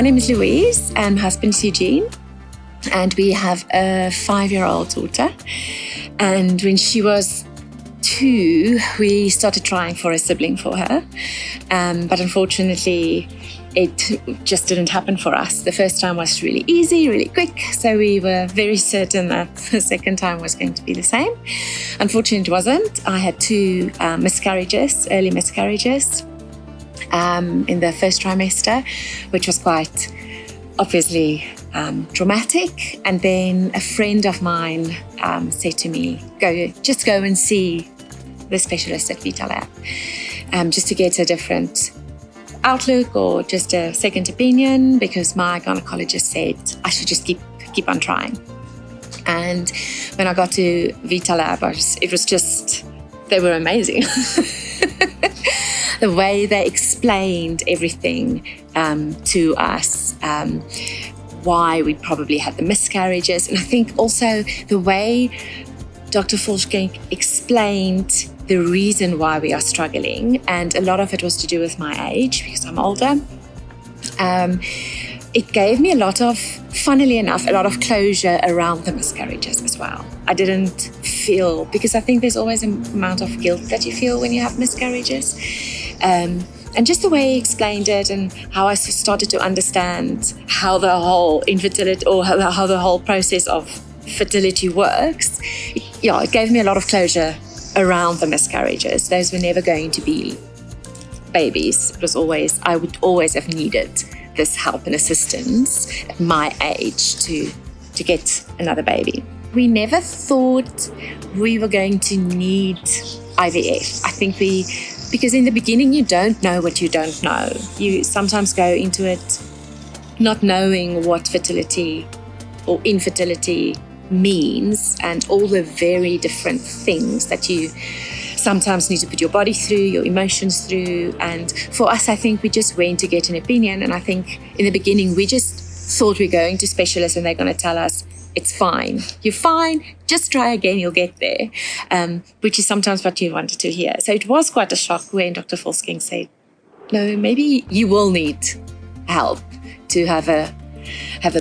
name is Louise and my husband is Eugene, and we have a 5-year-old daughter. And when she was 2, we started trying for a sibling for her, but unfortunately it just didn't happen for us. The first time was really easy, really quick, so we were very certain that the second time was going to be the same. Unfortunately, it wasn't. I had 2 miscarriages, early miscarriages, in the first trimester, which was quite obviously traumatic. And then a friend of mine said to me, just go and see the specialist at Vitalab, just to get a different outlook or just a second opinion, because my gynecologist said I should just keep on trying. And when I got to Vitalab, they were amazing. The way they explained everything to us, why we probably had the miscarriages. And I think also the way Dr. Volsking explained the reason why we are struggling, and a lot of it was to do with my age because I'm older. It gave me funnily enough, a lot of closure around the miscarriages as well. I didn't feel, because I think there's always an amount of guilt that you feel when you have miscarriages. And just the way he explained it and how I started to understand how the whole infertility or how the whole process of fertility works, it gave me a lot of closure around the miscarriages. Those were never going to be babies. I would always have needed this help and assistance at my age to get another baby. We never thought we were going to need IVF. I think because in the beginning you don't know what you don't know. You sometimes go into it not knowing what fertility or infertility means and all the very different things that you sometimes need to put your body through, your emotions through. And for us, I think we just went to get an opinion. And I think in the beginning, we just thought we're going to specialists and they're going to tell us, it's fine. You're fine. Just try again. You'll get there, which is sometimes what you wanted to hear. So it was quite a shock when Dr. Volsking said, no, maybe you will need help to have a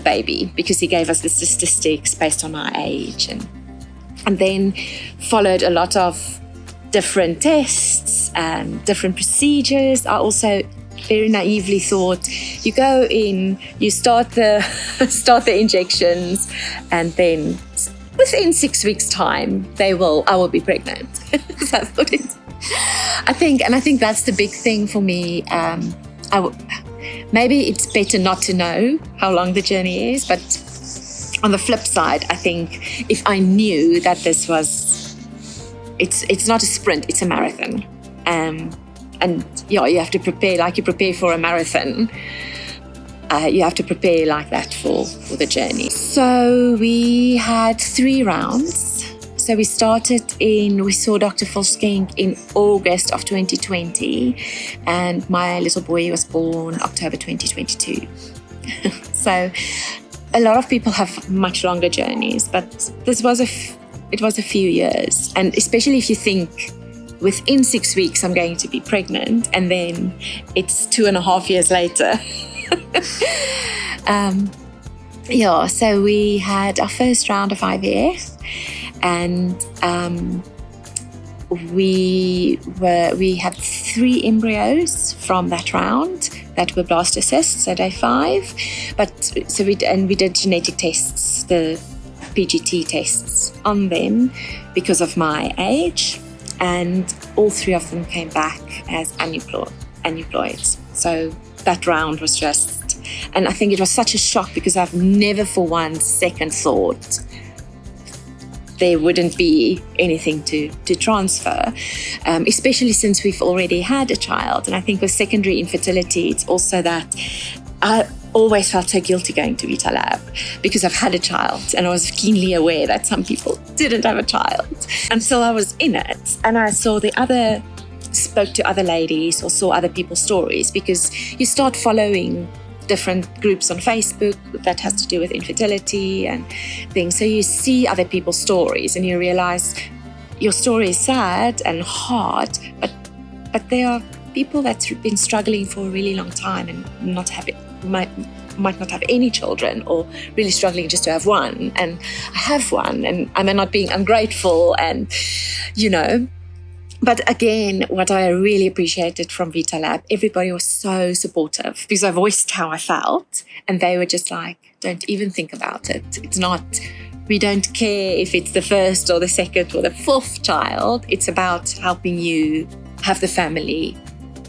baby, because he gave us the statistics based on our age, and then followed a lot of different tests and different procedures. I also very naively thought you go in, you start the injections, and then within 6 weeks' time I will be pregnant. So I think that's the big thing for me. Maybe it's better not to know how long the journey is, but on the flip side, I think if I knew that this was, it's not a sprint, it's a marathon. And you have to prepare like you prepare for a marathon. You have to prepare like that for the journey. So we had 3 rounds. So we saw Dr. Volsking in August of 2020, and my little boy was born October 2022. So a lot of people have much longer journeys, but it was a few years. And especially if you think within 6 weeks I'm going to be pregnant, and then it's 2.5 years later. So we had our first round of IVF, and we had 3 embryos from that round that were blastocysts at day 5. We did genetic tests, the PGT tests on them because of my age, and all 3 of them came back as aneuploids. So that round was and I think it was such a shock, because I've never for 1 second thought there wouldn't be anything to transfer, especially since we've already had a child. And I think with secondary infertility, it's also that I always felt so guilty going to Vitalab because I've had a child, and I was keenly aware that some people didn't have a child until I was in it. And I spoke to other ladies or saw other people's stories, because you start following different groups on Facebook that has to do with infertility and things. So you see other people's stories and you realize your story is sad and hard, but there are people that's been struggling for a really long time and not having, might not have any children or really struggling just to have one. And I have one, and I'm not being ungrateful and, But again, what I really appreciated from Vitalab, everybody was so supportive because I voiced how I felt and they were just like, don't even think about it. It's not, we don't care if it's the first or the second or the fourth child. It's about helping you have the family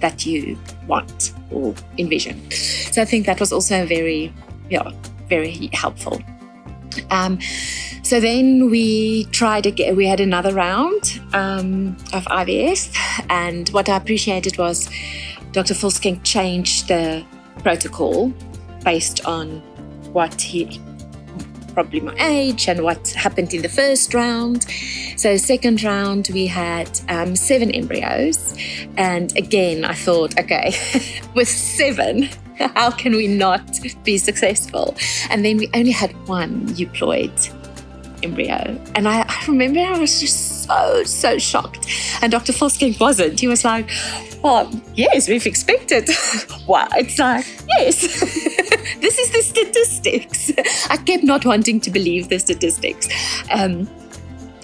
that you want or envision. So I think that was also very helpful. So then we tried again. We had another round of IVF, and what I appreciated was Dr. Fulsking changed the protocol based on probably my age and what happened in the first round. So second round, we had 7 embryos. And again, I thought, okay, with 7, how can we not be successful? And then we only had 1 euploid embryo. And I remember I was just so shocked. And Dr. Fulsking wasn't. He was like, oh, yes, we've expected. Wow. It's like, yes, this is the statistics. I kept not wanting to believe the statistics. And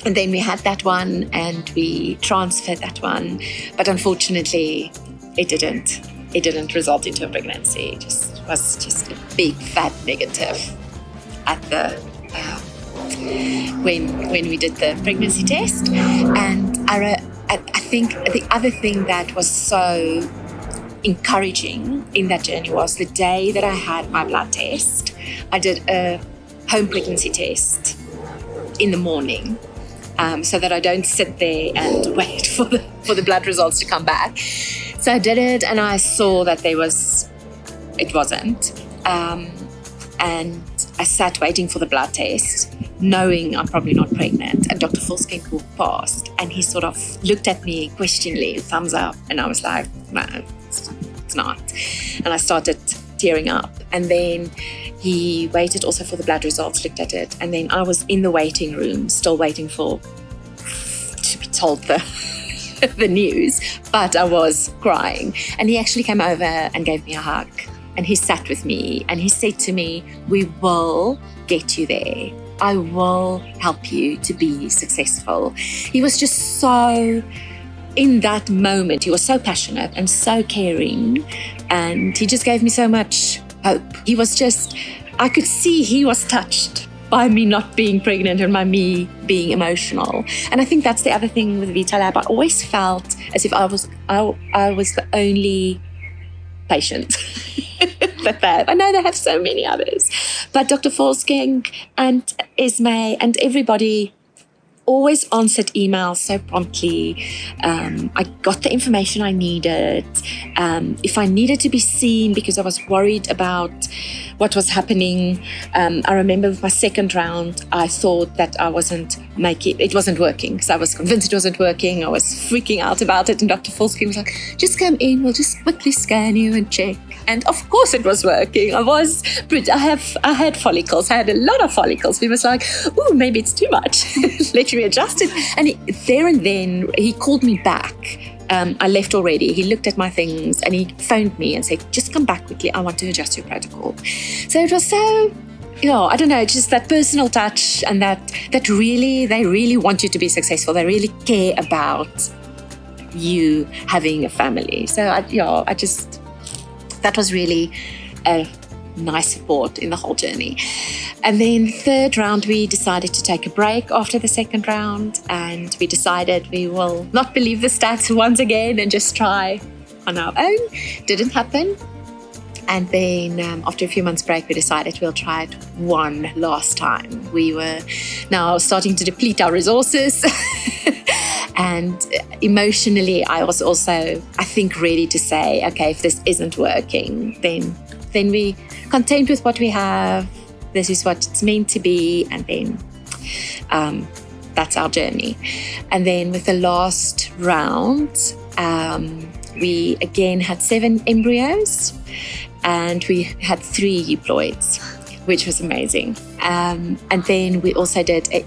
then we had that one and we transferred that one. But unfortunately, it didn't result into a pregnancy. It was just a big fat negative at the when we did the pregnancy test. And I think the other thing that was so encouraging in that journey was the day that I had my blood test. I did a home pregnancy test in the morning, so that I don't sit there and wait for the blood results to come back. So I did it, and I saw that it wasn't. And I sat waiting for the blood test, knowing I'm probably not pregnant. And Dr. Fulsking walked past, and he sort of looked at me questioningly, thumbs up, and I was like, no, it's not. And I started tearing up. And then he waited also for the blood results, looked at it, and then I was in the waiting room, still waiting to be told the news, but I was crying. And he actually came over and gave me a hug. And he sat with me and he said to me, we will get you there. I will help you to be successful. He was just so, in that moment, he was so passionate and so caring. And he just gave me so much hope. He was just, I could see he was touched by me not being pregnant and by me being emotional. And I think that's the other thing with Vitalab. I always felt as if I was the only patient that they have. I know they have so many others, but Dr. Fulsking and Esme and everybody always answered emails so promptly. I got the information I needed. If I needed to be seen because I was worried about what was happening, I remember with my second round, I thought that it wasn't working because I was convinced it wasn't working. I was freaking out about it, and Dr. Fulsking was like, just come in, we'll just quickly scan you and check. And of course it was working. I had follicles. I had a lot of follicles. He was like, oh, maybe it's too much. Let me adjust it. And there and then he called me back. I left already. He looked at my things and he phoned me and said, just come back quickly. I want to adjust your protocol. So it was so, I don't know, just that personal touch, and that really, they really want you to be successful. They really care about you having a family. So that was really a nice support in the whole journey. And then third round, we decided to take a break after the second round, and we decided we will not believe the stats once again and just try on our own. Didn't happen. And then after a few months break, we decided we'll try it one last time. We were now starting to deplete our resources. And emotionally, I was also, I think, ready to say, okay, if this isn't working, then we content with what we have. This is what it's meant to be. And then that's our journey. And then with the last round, we again had 7 embryos and we had 3 euploids, which was amazing. And then we also did an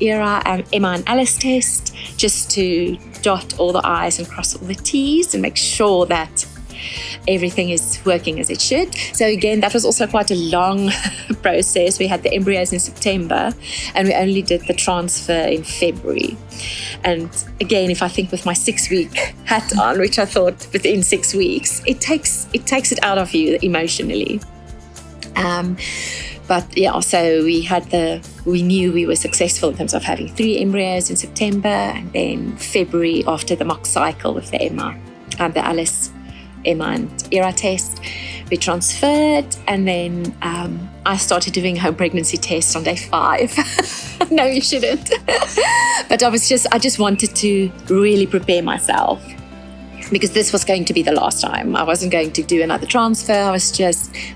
Emma and Alice test just to dot all the I's and cross all the T's and make sure that everything is working as it should. So again, that was also quite a long process. We had the embryos in September and we only did the transfer in February. And again, if I think with my 6-week hat on, which I thought within 6 weeks, it takes it out of you emotionally. But yeah, so we knew we were successful in terms of having 3 embryos in September, and then February after the mock cycle with the Emma, the Alice, Emma and Era test, we transferred, and then I started doing home pregnancy tests on day 5. No, you shouldn't. But I just wanted to really prepare myself, because this was going to be the last time. I wasn't going to do another transfer.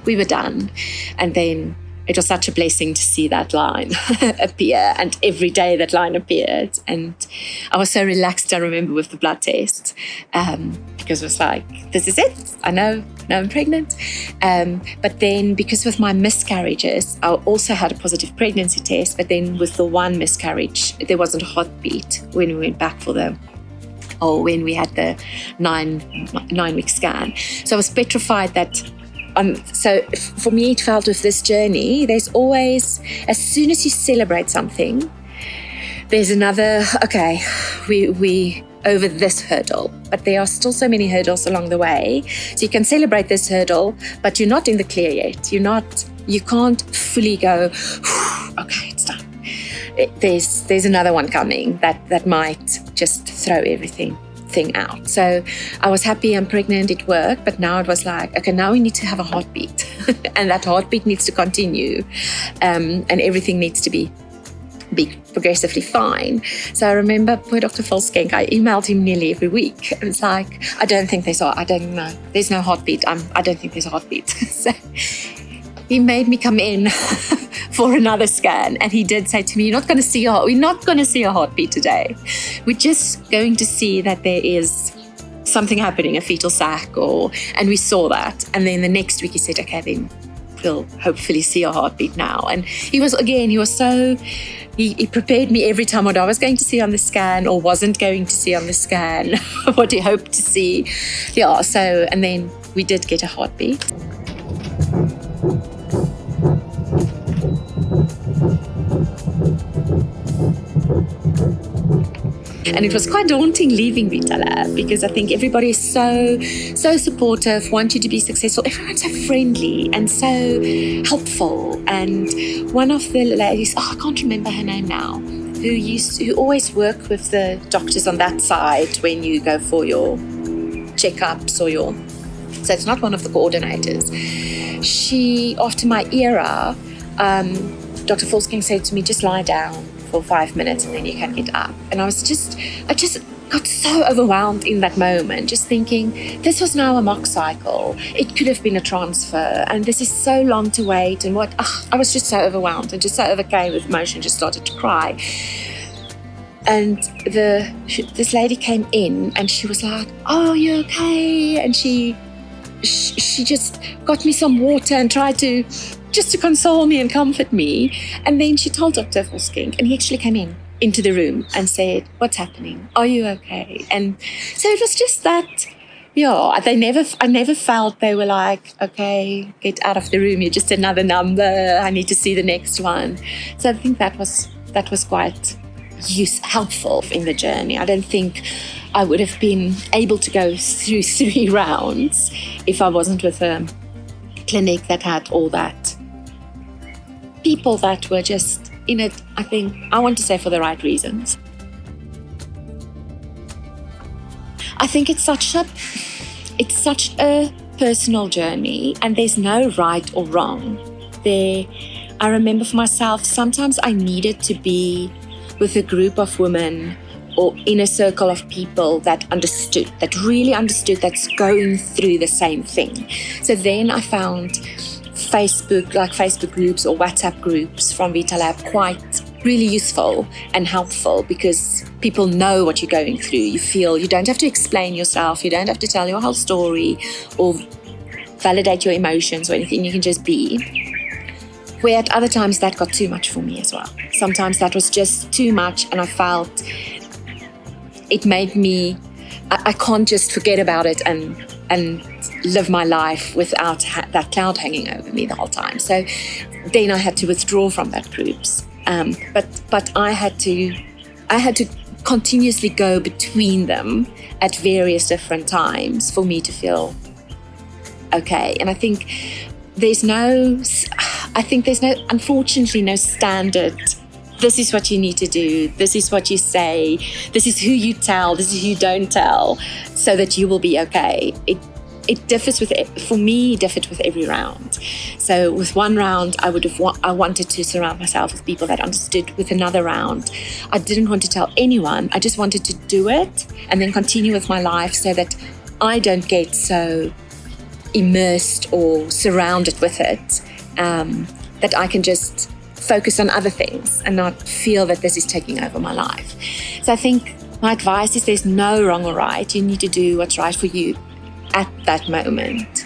We were done. And then it was such a blessing to see that line appear, and every day that line appeared. And I was so relaxed, I remember, with the blood test, because it was like, this is it. I know I'm pregnant. But then because with my miscarriages, I also had a positive pregnancy test, but then with the one miscarriage, there wasn't a heartbeat when we went back when we had the 9-week scan. So I was petrified that so for me, it felt with this journey, there's always, as soon as you celebrate something, there's another, okay, we over this hurdle, but there are still so many hurdles along the way. So you can celebrate this hurdle, but you're not in the clear yet. You can't fully go, okay, it's done. There's another one coming that might just throw everything out. So I was happy I'm pregnant, it worked, but now it was like, okay, now we need to have a heartbeat and that heartbeat needs to continue, and everything needs to be progressively fine. So I remember poor Dr. Volskenk, I emailed him nearly every week. And it's like, I don't know. There's no heartbeat. I don't think there's a heartbeat. So he made me come in for another scan, and he did say to me, we're not going to see a heartbeat today. We're just going to see that there is something happening, a fetal sac, and we saw that. And then the next week he said, okay, then we'll hopefully see a heartbeat now. And he prepared me every time what I was going to see on the scan or wasn't going to see on the scan, what he hoped to see. Yeah, so, and then we did get a heartbeat. And it was quite daunting leaving Vitalab, because I think everybody is so supportive, want you to be successful. Everyone's so friendly and so helpful. And one of the ladies, I can't remember her name now, who always worked with the doctors on that side when you go for your checkups so it's not one of the coordinators. She, after my era, Dr. Volskenk said to me, just lie down for 5 minutes and then you can get up. And I just got so overwhelmed in that moment, just thinking, this was now a mock cycle. It could have been a transfer, and this is so long to wait. And I was just so overwhelmed and just so overcame with emotion, just started to cry. And this lady came in and she was like, oh, you okay? And she just got me some water and tried to console me and comfort me. And then she told Dr. Volskenk, and he actually came into the room and said, what's happening? Are you okay? And so it was just that, I never felt they were like, okay, get out of the room. You're just another number. I need to see the next one. So I think that was quite helpful in the journey. I don't think I would have been able to go through 3 rounds if I wasn't with a clinic that had all that. People that were just in it, I think, I want to say for the right reasons. I think it's such a personal journey, and there's no right or wrong. I remember for myself, sometimes I needed to be with a group of women or in a circle of people that really understood, that's going through the same thing. So then I found Facebook groups or WhatsApp groups from Vitalab quite really useful and helpful, because people know what you're going through. You don't have to explain yourself, you don't have to tell your whole story or validate your emotions or anything, you can just be. Where at other times that got too much for me as well. Sometimes that was just too much, and I felt it made me, I can't just forget about it and and live my life without that cloud hanging over me the whole time. So then I had to withdraw from that groups. But I had to continuously go between them at various different times for me to feel okay. And I think there's unfortunately no standard. This is what you need to do. This is what you say. This is who you tell. This is who you don't tell, so that you will be okay. It differs for me, it differed with every round. So with one round, I wanted to surround myself with people that understood. With another round, I didn't want to tell anyone. I just wanted to do it and then continue with my life so that I don't get so immersed or surrounded with it, that I can just focus on other things and not feel that this is taking over my life. So I think my advice is there's no wrong or right. You need to do what's right for you at that moment.